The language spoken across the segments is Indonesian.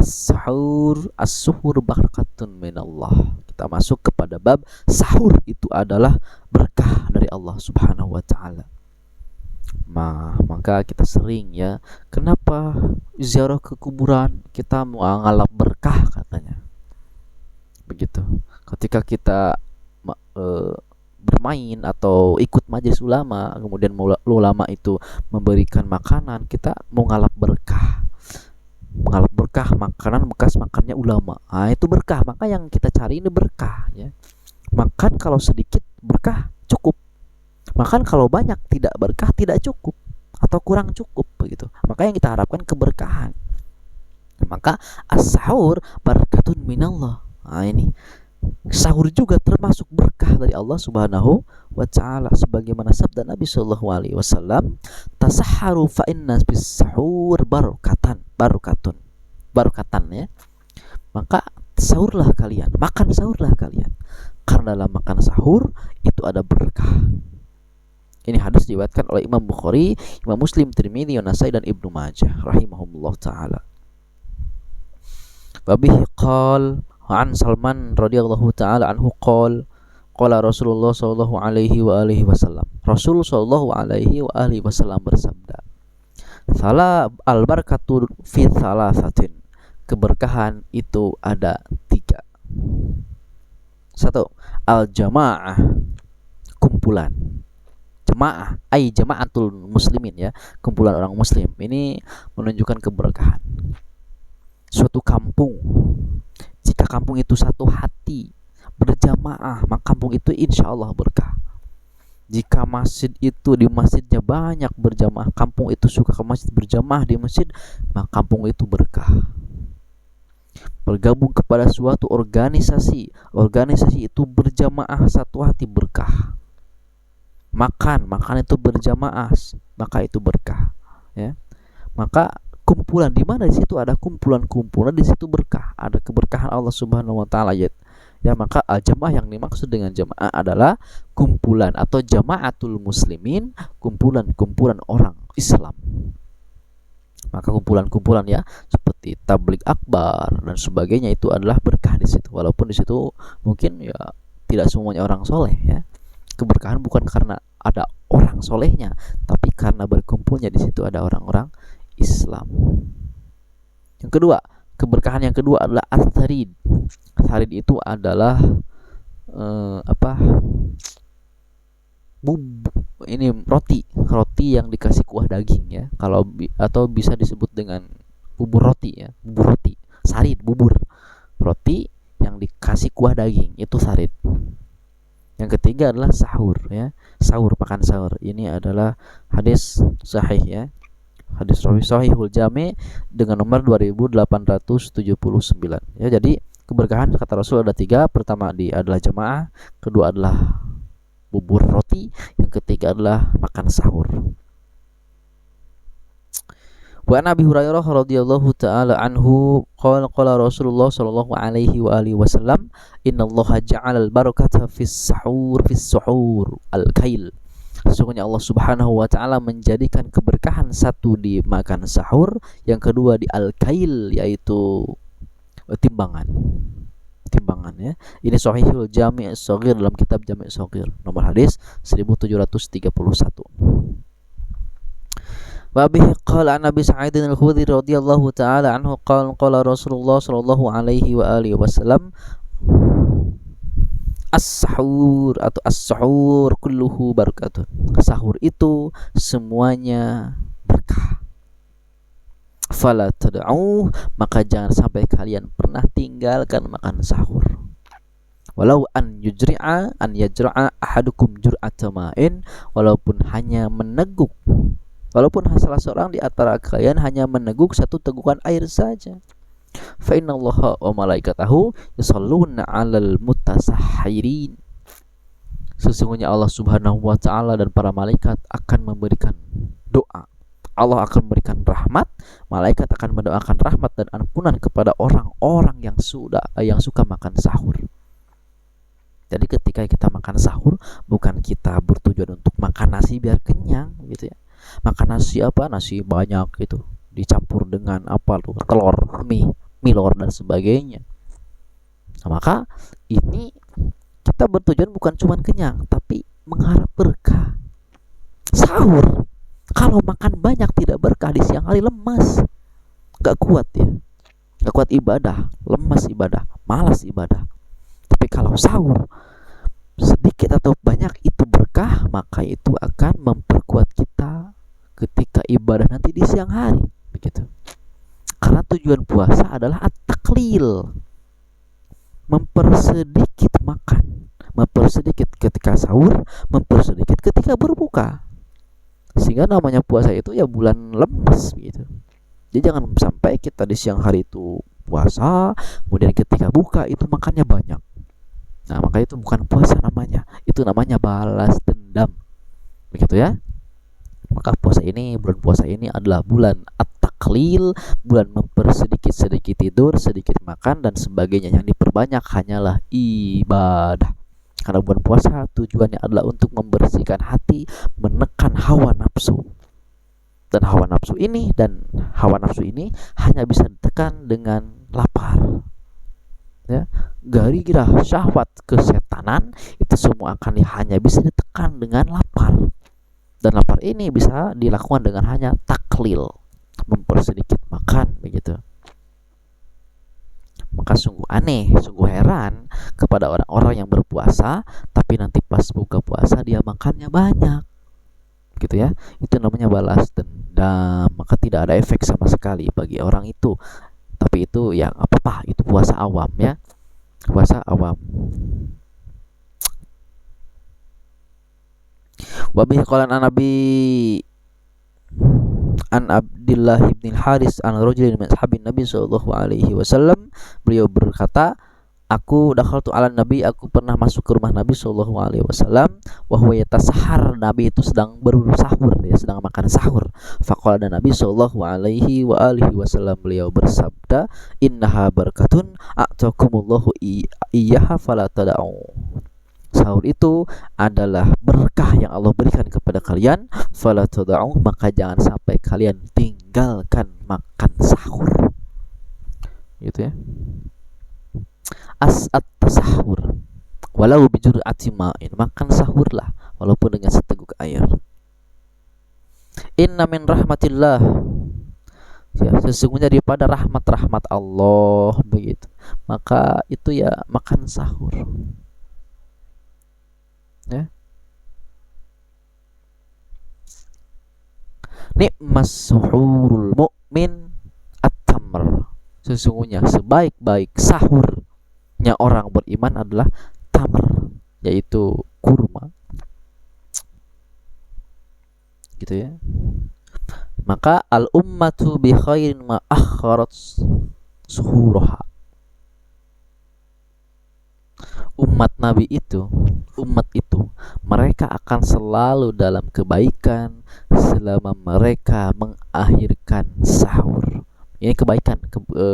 as-sahur, as-suhur barakatun minallah. Kita masuk kepada bab sahur, itu adalah berkah dari Allah Subhanahu wa taala. Maka kita sering ya, kenapa ziarah ke kuburan? Kita mau ngalap berkah katanya. Begitu. Ketika kita bermain atau ikut majelis ulama, kemudian ulama itu memberikan makanan, kita mau ngalap berkah. Mengalap berkah makanan bekas makannya ulama. Itu berkah, maka yang kita cari ini berkah ya. Makan kalau sedikit berkah cukup. Makan kalau banyak tidak berkah, tidak cukup atau kurang cukup begitu. Maka yang kita harapkan keberkahan. Maka as-sahur barakatun minallah. Ini sahur juga termasuk berkah dari Allah Subhanahu wa taala, sebagaimana sabda Nabi sallallahu alaihi wasallam, tasahharu fa inna bis sahur barakatun ya. Maka sahurlah kalian, makan sahurlah kalian, karena dalam makan sahur itu ada berkah. Ini hadis diriwayatkan oleh Imam Bukhari, Imam Muslim, Tirmidzi, Nasai dan Ibnu Majah rahimahumullah taala. Wabihi qal an Salman radhiyallahu taala anhu qala Rasulullah sallallahu alaihi wa alihi wasallam. Rasul sallallahu alaihi wa alihi wasallam bersabda, "Salah al-barakatu fi thalathatin." Keberkahan itu ada 3. 1. Al-jamaah, kumpulan. Jamaah, jamaatul muslimin ya, kumpulan orang muslim. Ini menunjukkan keberkahan. Suatu kampung, jika kampung itu satu hati berjamaah, maka kampung itu insya Allah berkah. Jika masjid itu di masjidnya banyak berjamaah, kampung itu suka ke masjid, berjamaah di masjid, maka kampung itu berkah. Bergabung kepada suatu organisasi itu berjamaah satu hati, berkah. Makan itu berjamaah, maka itu berkah ya. Maka kumpulan, di mana di situ ada kumpulan di situ berkah, ada keberkahan Allah Subhanahu wa taala ya. Maka jamaah yang dimaksud dengan jamaah adalah kumpulan atau jamaatul muslimin, kumpulan orang Islam. Maka kumpulan ya seperti tabligh akbar dan sebagainya itu adalah berkah di situ, walaupun di situ mungkin ya tidak semuanya orang soleh ya. Keberkahan bukan karena ada orang solehnya, tapi karena berkumpulnya di situ ada orang-orang Islam. Yang kedua, keberkahan yang kedua adalah as-sarid. Sarid itu adalah ini roti yang dikasih kuah daging ya. Atau bisa disebut dengan bubur roti ya, bubur roti. Sarid, bubur roti yang dikasih kuah daging, itu sarid. Yang ketiga adalah sahur ya. Makan sahur. Ini adalah hadis sahih ya. Hadis Sahihul Jami dengan nomor 2879. Ya, jadi keberkahan kata Rasul ada 3. Pertama adalah jamaah, kedua adalah bubur roti, yang ketiga adalah makan sahur. Wa Nabi Hurairah radhiyallahu taala anhu qala Rasulullah sallallahu alaihi wa alihi wasallam, innallaha ja'ala al-barakata fis suhur al-kail. Sesungguhnya Allah Subhanahu wa taala menjadikan keberkahan, satu di makan sahur, yang kedua di al-kail yaitu timbangan ya. Ini Sahihul Jami' As-Shaghir dalam kitab Jami' Shaghir, nomor hadis 1731. Wa bihi qala an Nabi Sa'id al-Khudri radhiyallahu taala anhu qala Rasulullah sallallahu alaihi wa alihi wasallam, as-sahur atau as-suhur kulluhu barakatun. Sahur itu semuanya berkah. Fala tad'u, maka jangan sampai kalian pernah tinggalkan makan sahur. Walau an yajra'a ahadukum jur'ata ma'in, walaupun salah seorang di antara kalian hanya meneguk satu tegukan air saja. Fa innallaha wa malaikatahu yusholluna 'alal mutasahhirin. Sesungguhnya Allah Subhanahu wa taala dan para malaikat akan memberikan doa. Allah akan memberikan rahmat, malaikat akan mendoakan rahmat dan ampunan kepada orang-orang yang suka makan sahur. Jadi ketika kita makan sahur, bukan kita bertujuan untuk makan nasi biar kenyang gitu ya. Makan nasi banyak gitu, dicampur dengan telur, mie milor dan sebagainya. Nah, maka ini kita bertujuan bukan cuma kenyang, tapi mengharap berkah. Sahur, kalau makan banyak tidak berkah, di siang hari lemas, gak kuat ya, gak kuat ibadah, lemas ibadah, malas ibadah. Tapi kalau sahur sedikit atau banyak itu berkah, maka itu akan memperkuat kita ketika ibadah nanti di siang hari, begitu. Karena tujuan puasa adalah at-taklil, mempersedikit makan, mempersedikit ketika sahur, mempersedikit ketika berbuka. Sehingga namanya puasa itu ya bulan lemas gitu. Jadi jangan sampai kita di siang hari itu puasa, kemudian ketika buka itu makannya banyak. Nah, maka itu bukan puasa namanya. Itu namanya balas dendam. Begitu ya. Maka bulan puasa ini adalah bulan at-taklil, bulan mempersedikit-sedikit tidur, sedikit makan dan sebagainya. Yang diperbanyak hanyalah ibadah. Karena bulan puasa tujuannya adalah untuk membersihkan hati, menekan hawa nafsu. Dan hawa nafsu ini hanya bisa ditekan dengan lapar. Ya, gairah syahwat kesetanan itu semua akan hanya bisa ditekan dengan lapar. Dan lapar ini bisa dilakukan dengan hanya taklil, mempersedikit makan, begitu. Maka sungguh aneh, sungguh heran kepada orang-orang yang berpuasa tapi nanti pas buka puasa dia makannya banyak, gitu ya. Itu namanya balas dendam. Maka tidak ada efek sama sekali bagi orang itu. Tapi itu ya apa-apa, itu puasa awam ya, puasa awam. Wabihi qala Nabi an Abdullah bin Haris an rajulin min ashabin Nabi sallallahu alaihi wasallam, beliau berkata, aku dakhaltu ala Nabi, aku pernah masuk ke rumah Nabi sallallahu alaihi wasallam, wa huwa yatasahhar, Nabi itu sedang bersahur, ya sedang makan sahur. Faqala dan Nabi sallallahu alaihi wa alihi wasallam, beliau bersabda, innaha barakatun a'takumullahu iyyaha fala tada'u. Sahur itu adalah berkah yang Allah berikan kepada kalian, fala tada'u, maka jangan sampai kalian tinggalkan makan sahur. Gitu ya. At-tasahur walau bijur'ati ma'in, makan sahurlah walaupun dengan seteguk air. Inna min rahmatillah, ya, sesungguhnya daripada rahmat Allah, begitu. Maka itu ya makan sahur. Ya. Ni'mas suhurul mu'min at-tamr, sesungguhnya sebaik-baik sahurnya orang beriman adalah tamr, yaitu kurma, gitu ya. Maka al ummatu bi khairin ma akharat suhuraha, umat itu mereka akan selalu dalam kebaikan selama mereka mengakhirkan sahur. Ini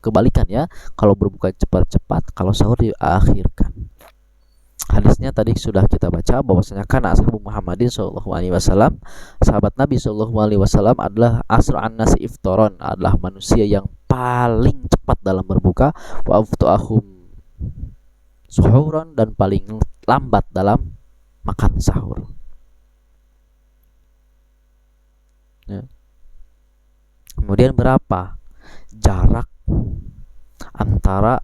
kebalikan ya. Kalau berbuka cepat-cepat, kalau sahur diakhirkan. Hadisnya tadi sudah kita baca bahwasanya kana ashabu Muhammadin sallallahu alaihi wasallam, sahabat Nabi sallallahu alaihi wasallam adalah asra'an nasi iftaron, adalah manusia yang paling cepat dalam berbuka, wa aftuahum suhuran, dan paling lambat dalam makan sahur. Ya. Kemudian berapa jarak antara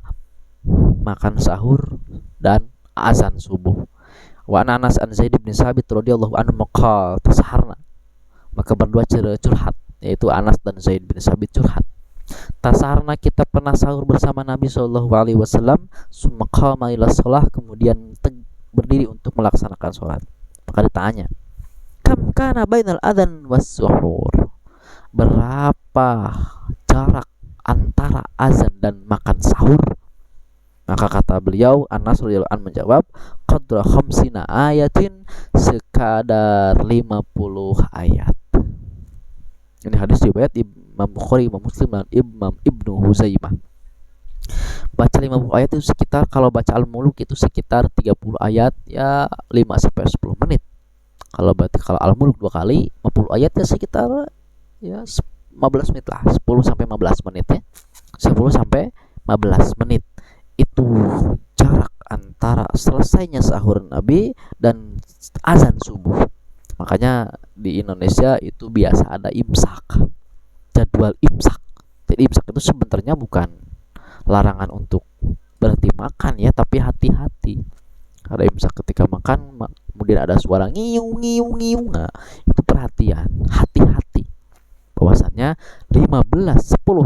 makan sahur dan azan subuh? Wa Anas an Zaid bin Sabit radhiyallahu anhu maqal tasaharna, maka berdua curhat, yaitu Anas dan Zaid bin Sabit curhat. Tasarna, kita pernah sahur bersama Nabi sallallahu alaihi wasallam, summa qama ila shalah, kemudian berdiri untuk melaksanakan sholat. Maka ditanya, kam kana bainal adzan was suhur, berapa jarak antara azan dan makan sahur? Maka kata beliau, Anas radhiyallahu anhu menjawab, qadra khamsina ayatin, sekadar 50 ayat. Ini hadis riwayat Imam Bukhari, Imam Muslim, dan Imam Ibnu Huzaimah. Baca 50 ayat itu sekitar, kalau baca Al-Muluk itu sekitar 30 ayat ya 5 sampai 10 menit. Kalau Al-Muluk 2 kali 50 ayat ya sekitar ya 15 menit lah, 10 sampai 15 menit ya. 10 sampai 15 menit. Itu jarak antara selesainya sahur Nabi dan azan subuh. Makanya di Indonesia itu biasa ada imsak, jadwal imsak. Jadi imsak itu sebenarnya bukan larangan untuk berhenti makan ya, tapi hati-hati. Ada imsak ketika makan, kemudian ada suara ngiung ngiung ngiung. Nah, itu perhatian, hati-hati. Bahwasannya 10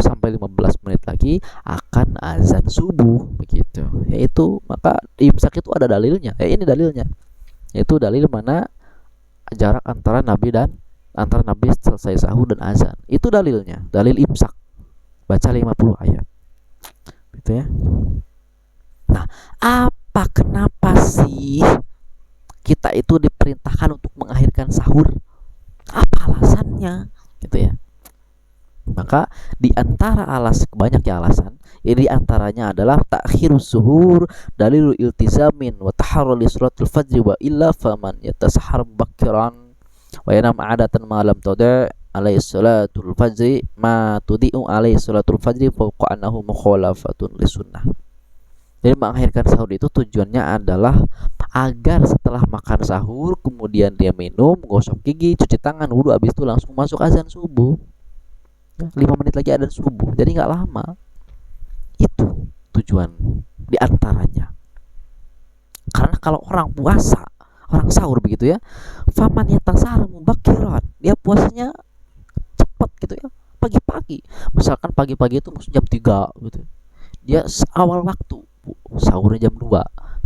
sampai 15 menit lagi akan azan subuh begitu. Yaitu maka imsak itu ada dalilnya. Ini dalilnya. Yaitu dalil mana jarak antara Nabi selesai sahur dan azan. Itu dalilnya, dalil imsak. Baca 50 ayat. Gitu ya. Nah, kenapa sih kita itu diperintahkan untuk mengakhirkan sahur? Apa alasannya? Gitu ya. Maka di antara banyaknya alasan, ini antaranya adalah takhirus suhur dalilu iltizamin wa taharrul li salatul fajr wa illa faman yatasahhar mubakkiran wa yanam adatan ma lam tada alaihi salatul fajr ma tudi'u alaihi salatul fajr fawqa annahu mukhalafatun li sunnah. Jadi mengakhirkan sahur itu tujuannya adalah agar setelah makan sahur kemudian dia minum, gosok gigi, cuci tangan, wudhu, habis itu langsung masuk azan subuh. 5 menit lagi ada subuh, jadi nggak lama. Itu tujuan diantaranya. Karena kalau orang puasa, orang sahur begitu ya, faman yatasahar mubakiran, dia puasanya cepat gitu ya, pagi-pagi. Misalkan pagi-pagi itu maksud jam 3 gitu, dia awal waktu, sahurnya jam 2,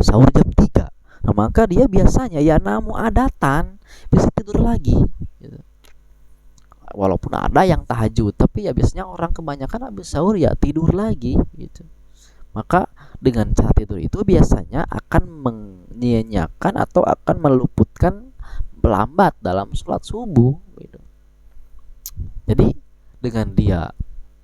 sahur jam 3. Nah maka dia biasanya ya namu adatan bisa tidur lagi gitu. Walaupun ada yang tahajud, tapi ya biasanya orang kebanyakan habis sahur ya tidur lagi gitu. Maka dengan cara tidur itu biasanya akan menyanyiakan atau akan meluputkan lambat dalam sholat subuh gitu. Jadi dengan dia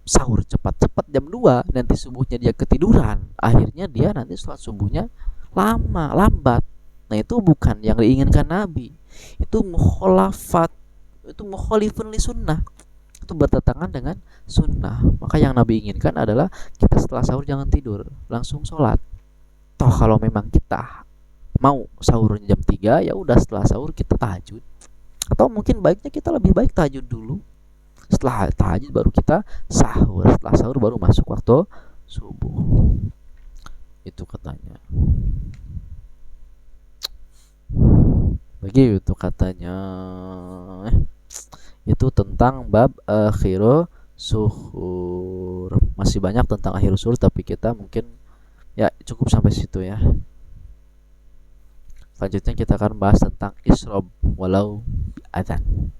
sahur cepat-cepat jam 2, nanti subuhnya dia ketiduran, akhirnya dia nanti sholat subuhnya lambat. Nah itu bukan yang diinginkan Nabi. Itu mukhalafat, itu mukhalifun li sunnah, itu bertentangan dengan sunnah. Maka yang Nabi inginkan adalah kita setelah sahur jangan tidur, langsung sholat. Toh kalau memang kita mau sahur jam 3, ya udah setelah sahur kita tahajud. Atau mungkin baiknya kita lebih baik tahajud dulu, setelah tahajud baru kita sahur, setelah sahur baru masuk waktu subuh. Itu katanya. Begitu katanya. Itu tentang bab akhiru suhur. Masih banyak tentang akhiru suhur, tapi kita mungkin ya cukup sampai situ ya. Selanjutnya kita akan bahas tentang isrob walau adzan.